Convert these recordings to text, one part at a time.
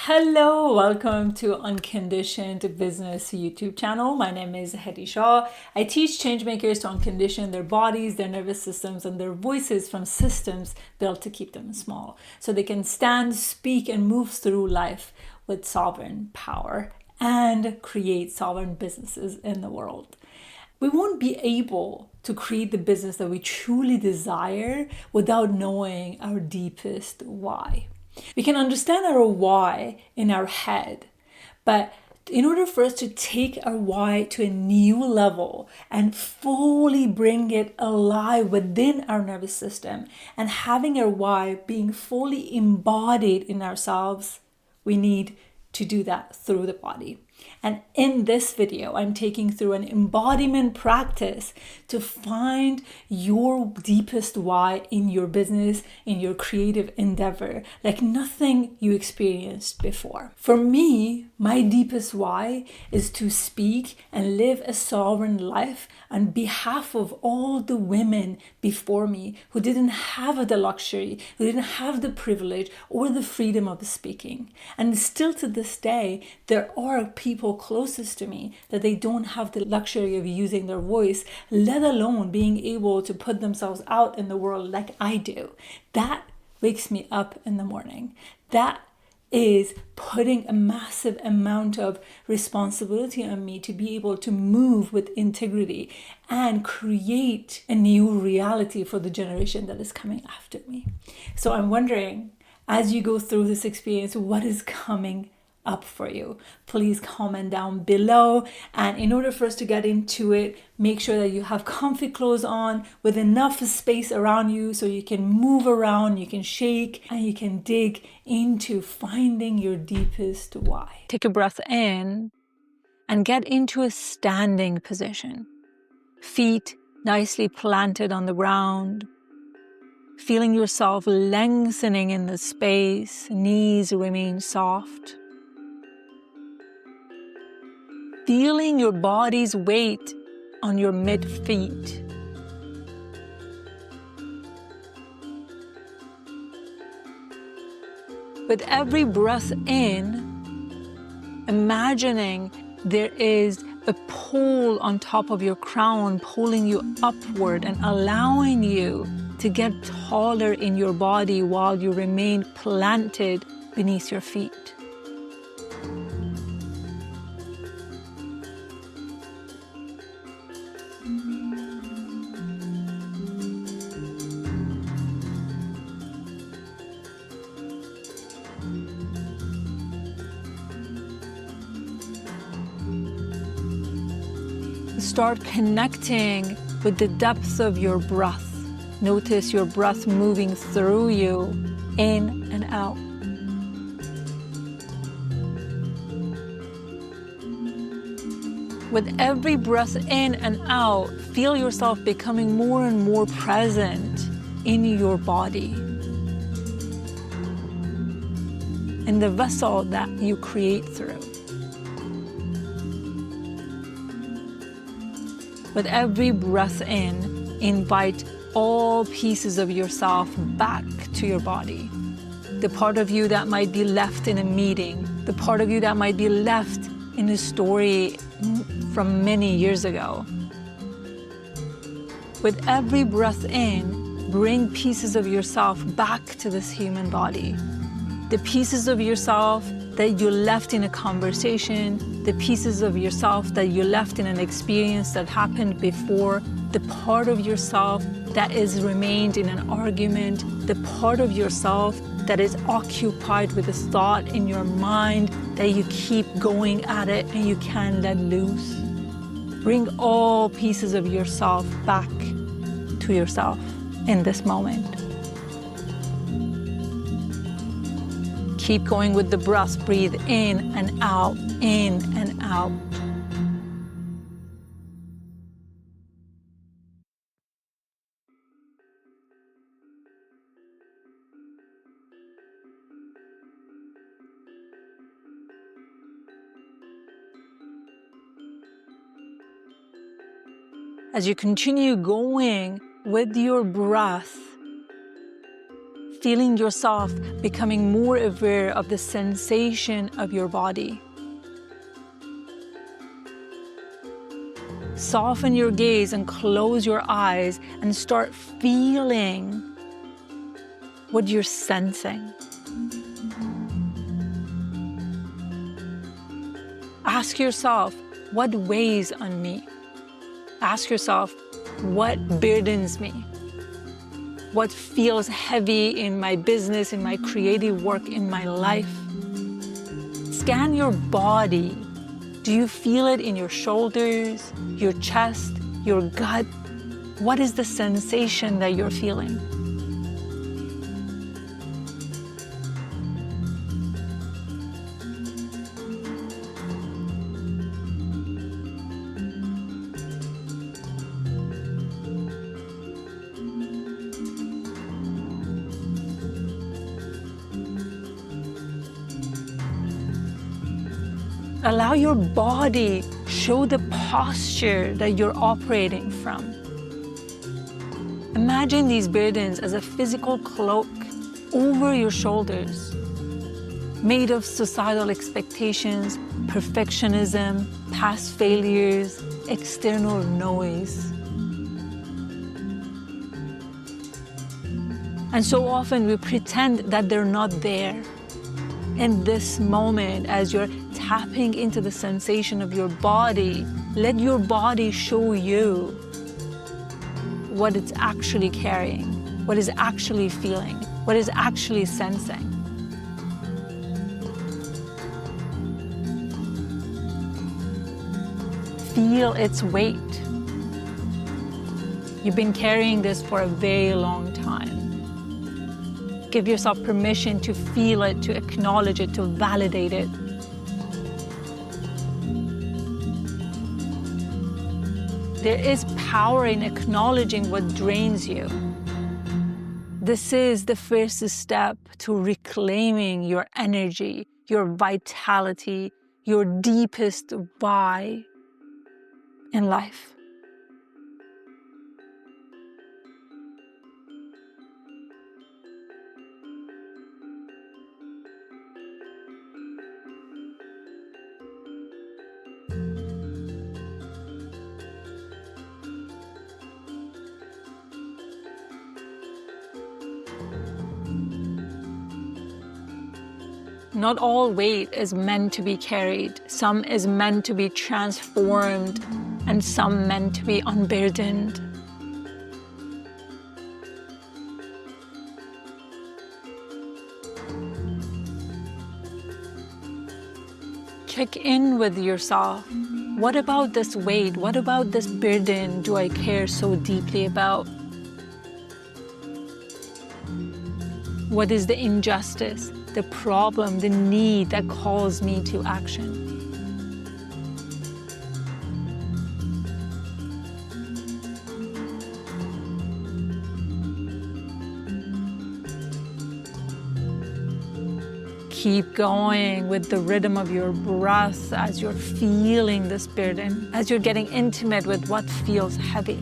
Hello, welcome to Unconditioned Business YouTube channel. My name is Hedy Shah. I teach changemakers to uncondition their bodies, their nervous systems, and their voices from systems built to keep them small, so they can stand, speak, and move through life with sovereign power and create sovereign businesses in the world. We won't be able to create the business that we truly desire without knowing our deepest why. We can understand our why in our head, but in order for us to take our why to a new level and fully bring it alive within our nervous system and having our why being fully embodied in ourselves, we need to do that through the body. And in this video, I'm taking through an embodiment practice to find your deepest why in your business, in your creative endeavor, like nothing you experienced before. For me, my deepest why is to speak and live a sovereign life on behalf of all the women before me who didn't have the luxury, who didn't have the privilege or the freedom of speaking. And still to this day, there are people closest to me that they don't have the luxury of using their voice, let alone being able to put themselves out in the world like I do. That wakes me up in the morning. That is putting a massive amount of responsibility on me to be able to move with integrity and create a new reality for the generation that is coming after me. So I'm wondering, as you go through this experience, what is coming up for you? Please comment down below. And in order for us to get into it, make sure that you have comfy clothes on with enough space around you so you can move around, you can shake, and you can dig into finding your deepest why. Take a breath in and get into a standing position. Feet nicely planted on the ground. Feeling yourself lengthening in the space, knees remain soft. Feeling your body's weight on your mid-feet. With every breath in, imagining there is a pole on top of your crown pulling you upward and allowing you to get taller in your body while you remain planted beneath your feet. Start connecting with the depth of your breath. Notice your breath moving through you, in and out. With every breath in and out, feel yourself becoming more and more present in your body, in the vessel that you create through. With every breath in, invite all pieces of yourself back to your body. The part of you that might be left in a meeting, the part of you that might be left in a story from many years ago. With every breath in, bring pieces of yourself back to this human body. The pieces of yourself that you left in a conversation, the pieces of yourself that you left in an experience that happened before, the part of yourself that is remained in an argument, the part of yourself that is occupied with a thought in your mind that you keep going at it and you can't let loose. Bring all pieces of yourself back to yourself in this moment. Keep going with the breath. Breathe in and out, in and out. As you continue going with your breath, feeling yourself becoming more aware of the sensation of your body. Soften your gaze and close your eyes and start feeling what you're sensing. Ask yourself, what weighs on me? Ask yourself, what burdens me? What feels heavy in my business, in my creative work, in my life? Scan your body. Do you feel it in your shoulders, your chest, your gut? What is the sensation that you're feeling? Allow your body show the posture that you're operating from. Imagine these burdens as a physical cloak over your shoulders, made of societal expectations, perfectionism, past failures, external noise. And so often we pretend that they're not there. In this moment, as you're tapping into the sensation of your body, let your body show you what it's actually carrying, what it's actually feeling, what it's actually sensing. Feel its weight. You've been carrying this for a very long time. Give yourself permission to feel it, to acknowledge it, to validate it. There is power in acknowledging what drains you. This is the first step to reclaiming your energy, your vitality, your deepest why in life. Not all weight is meant to be carried. Some is meant to be transformed, and some meant to be unburdened. Check in with yourself. What about this weight? What about this burden do I care so deeply about? What is the injustice, the problem, the need that calls me to action? Keep going with the rhythm of your breath as you're feeling this burden, as you're getting intimate with what feels heavy.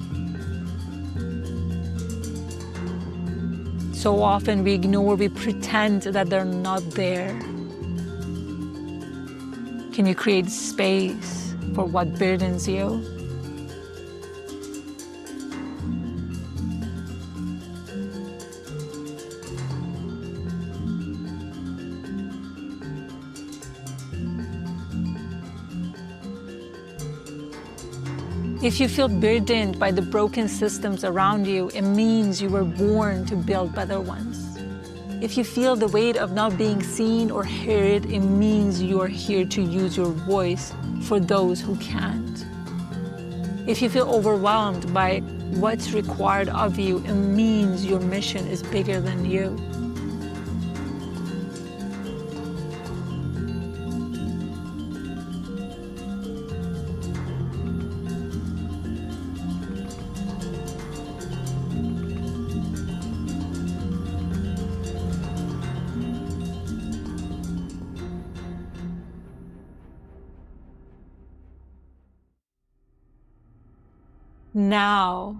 So often we ignore, we pretend that they're not there. Can you create space for what burdens you? If you feel burdened by the broken systems around you, it means you were born to build better ones. If you feel the weight of not being seen or heard, it means you are here to use your voice for those who can't. If you feel overwhelmed by what's required of you, it means your mission is bigger than you. Now,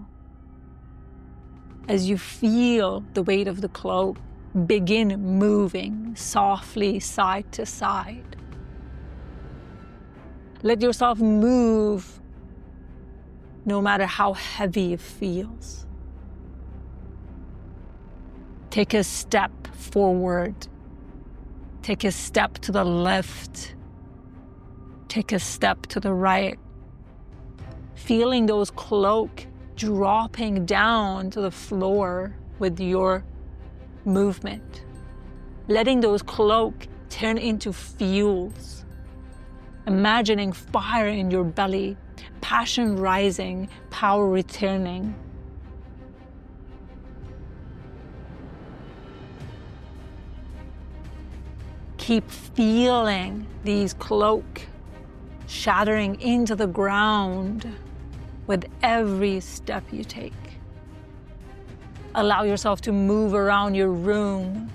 as you feel the weight of the cloak, begin moving softly side to side. Let yourself move no matter how heavy it feels. Take a step forward. Take a step to the left. Take a step to the right. Feeling those cloaks dropping down to the floor with your movement. Letting those cloaks turn into fuels. Imagining fire in your belly, passion rising, power returning. Keep feeling these cloaks shattering into the ground with every step you take. Allow yourself to move around your room.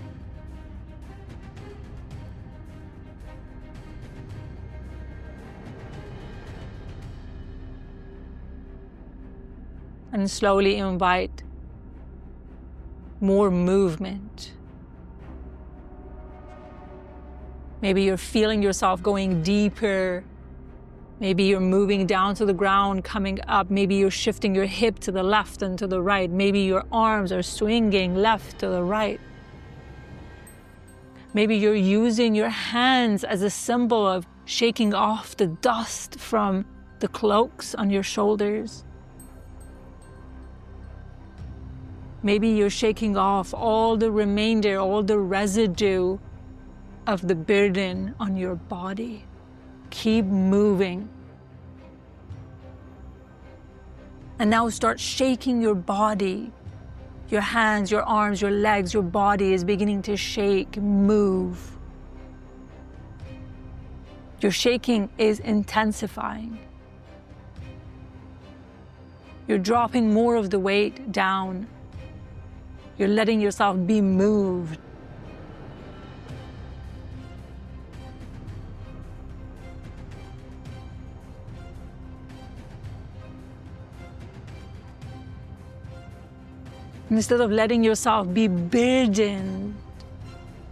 And slowly invite more movement. Maybe you're feeling yourself going deeper. Maybe you're moving down to the ground, coming up. Maybe you're shifting your hip to the left and to the right. Maybe your arms are swinging left to the right. Maybe you're using your hands as a symbol of shaking off the dust from the cloaks on your shoulders. Maybe you're shaking off all the remainder, all the residue of the burden on your body. Keep moving. And now start shaking your body. Your hands, your arms, your legs, your body is beginning to shake, move. Your shaking is intensifying. You're dropping more of the weight down. You're letting yourself be moved. Instead of letting yourself be burdened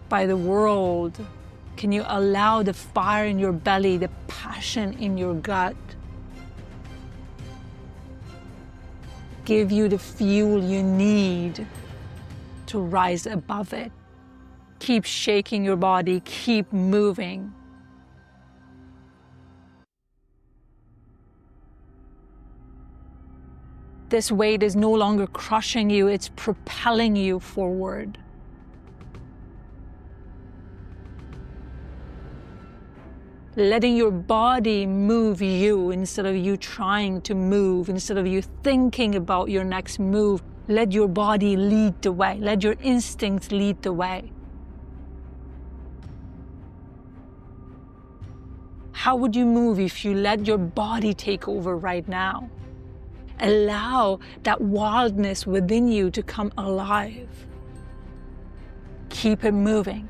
by the world, can you allow the fire in your belly, the passion in your gut, give you the fuel you need to rise above it? Keep shaking your body, keep moving. This weight is no longer crushing you, it's propelling you forward. Letting your body move you instead of you trying to move, instead of you thinking about your next move. Let your body lead the way. Let your instincts lead the way. How would you move if you let your body take over right now? Allow that wildness within you to come alive. Keep it moving.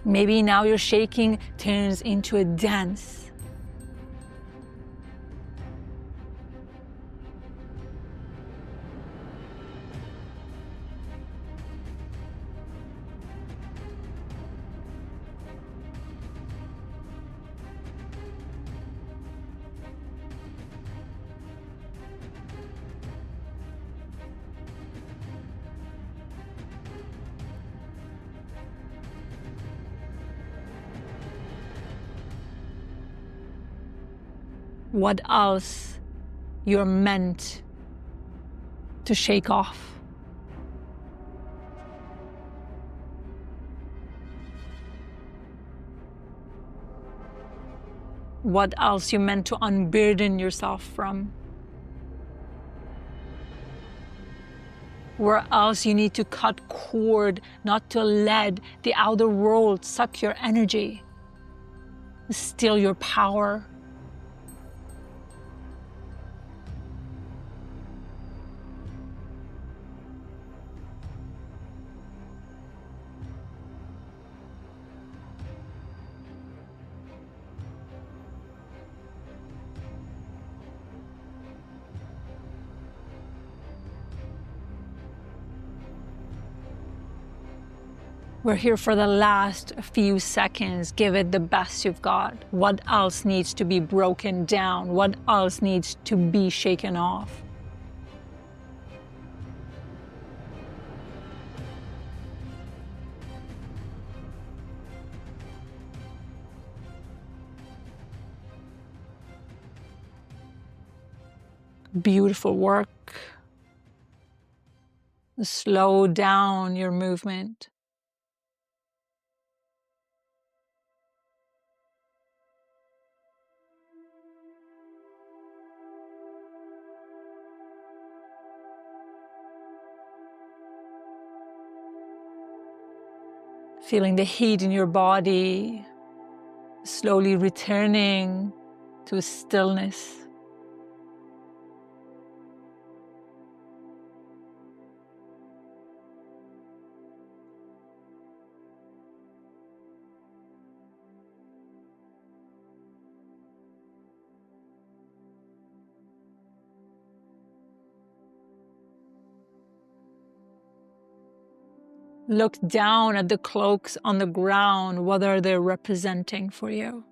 Maybe now your shaking turns into a dance. What else you're meant to shake off? What else you're meant to unburden yourself from? Where else you need to cut cord, not to let the outer world suck your energy, steal your power. We're here for the last few seconds. Give it the best you've got. What else needs to be broken down? What else needs to be shaken off? Beautiful work. Slow down your movement. Feeling the heat in your body, slowly returning to stillness. Look down at the cloaks on the ground. What are they representing for you?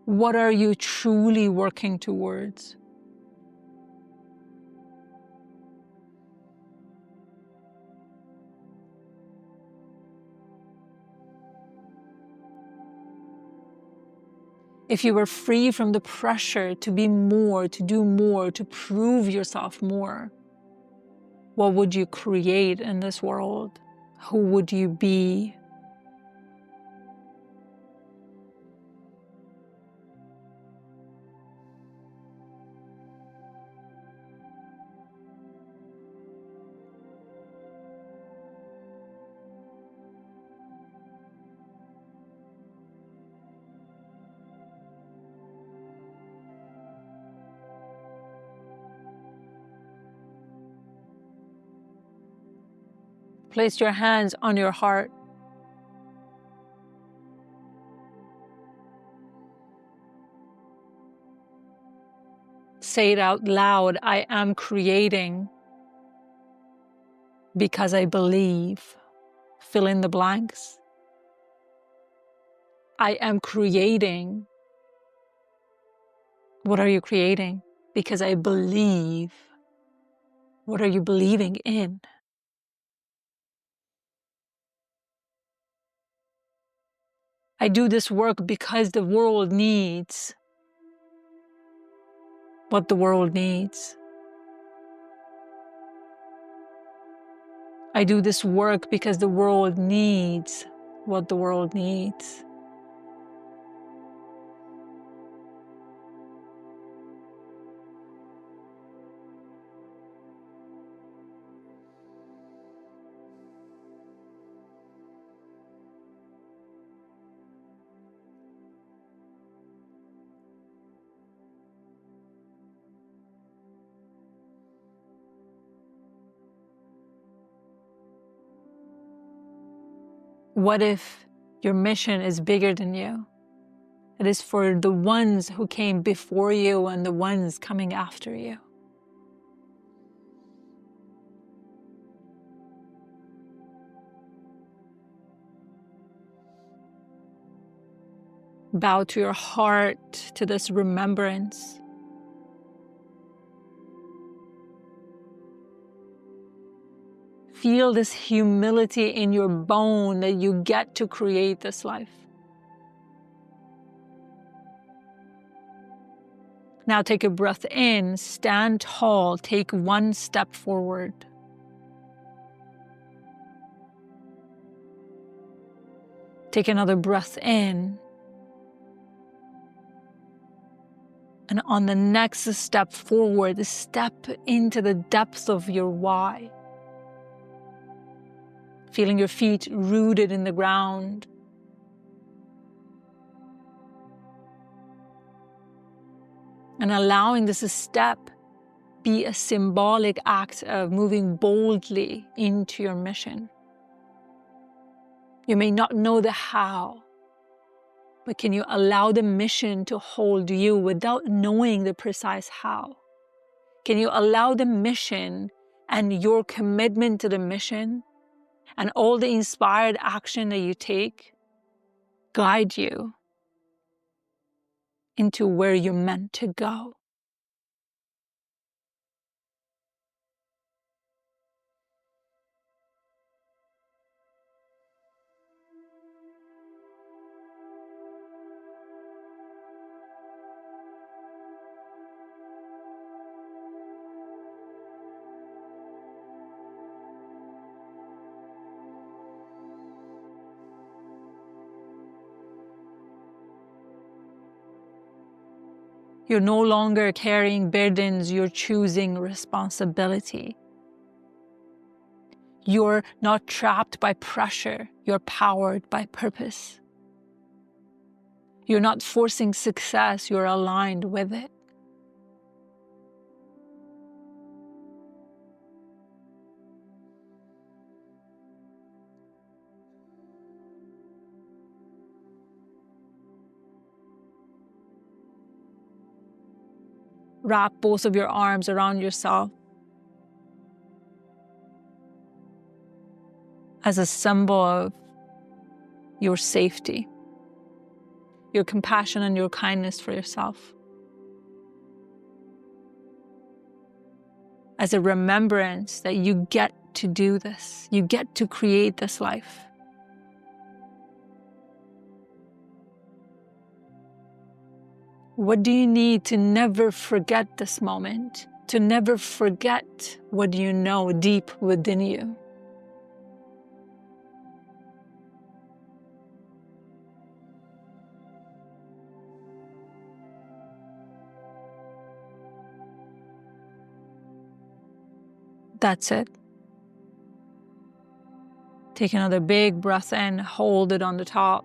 What are you truly working towards? If you were free from the pressure to be more, to do more, to prove yourself more, what would you create in this world? Who would you be? Place your hands on your heart. Say it out loud. I am creating because I believe. Fill in the blanks. I am creating. What are you creating? Because I believe. What are you believing in? I do this work because the world needs what the world needs. I do this work because the world needs what the world needs. What if your mission is bigger than you? It is for the ones who came before you and the ones coming after you. Bow to your heart, to this remembrance. Feel this humility in your bone that you get to create this life. Now take a breath in, stand tall, take one step forward. Take another breath in. And on the next step forward, step into the depths of your why. Feeling your feet rooted in the ground. And allowing this step be a symbolic act of moving boldly into your mission. You may not know the how, but can you allow the mission to hold you without knowing the precise how? Can you allow the mission and your commitment to the mission and all the inspired action that you take guide you into where you're meant to go. You're no longer carrying burdens, you're choosing responsibility. You're not trapped by pressure, you're powered by purpose. You're not forcing success, you're aligned with it. Wrap both of your arms around yourself as a symbol of your safety, your compassion and your kindness for yourself. As a remembrance that you get to do this, you get to create this life. What do you need to never forget this moment? To never forget what you know deep within you? That's it. Take another big breath in, hold it on the top.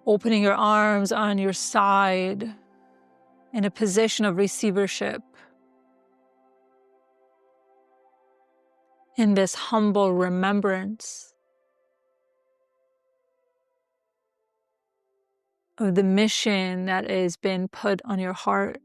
Opening your arms on your side in a position of receivership. In this humble remembrance of the mission that has been put on your heart.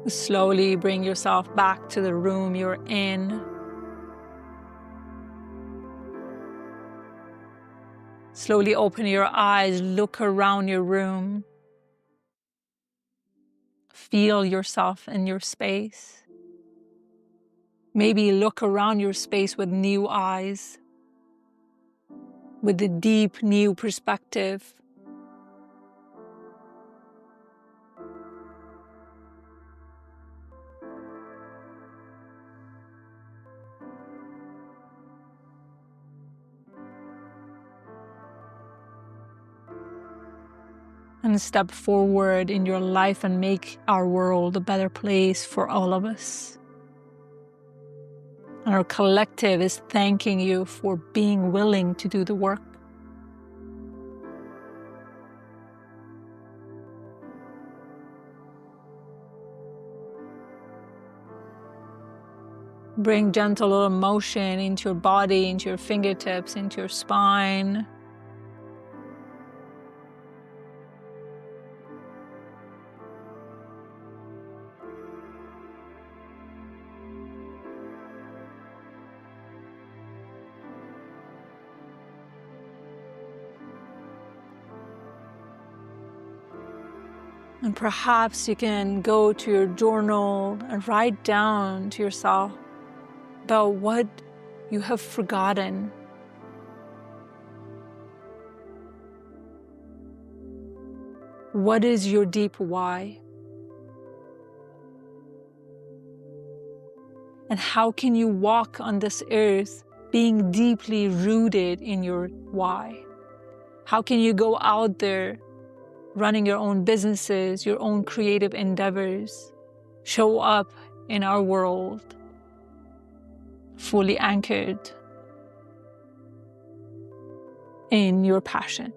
Slowly bring yourself back to the room you're in. Slowly open your eyes, look around your room. Feel yourself in your space. Maybe look around your space with new eyes, with a deep new perspective. And step forward in your life and make our world a better place for all of us. And our collective is thanking you for being willing to do the work. Bring gentle little motion into your body, into your fingertips, into your spine. And perhaps you can go to your journal and write down to yourself about what you have forgotten. What is your deep why? And how can you walk on this earth being deeply rooted in your why? How can you go out there running your own businesses, your own creative endeavors, show up in our world fully anchored in your passion?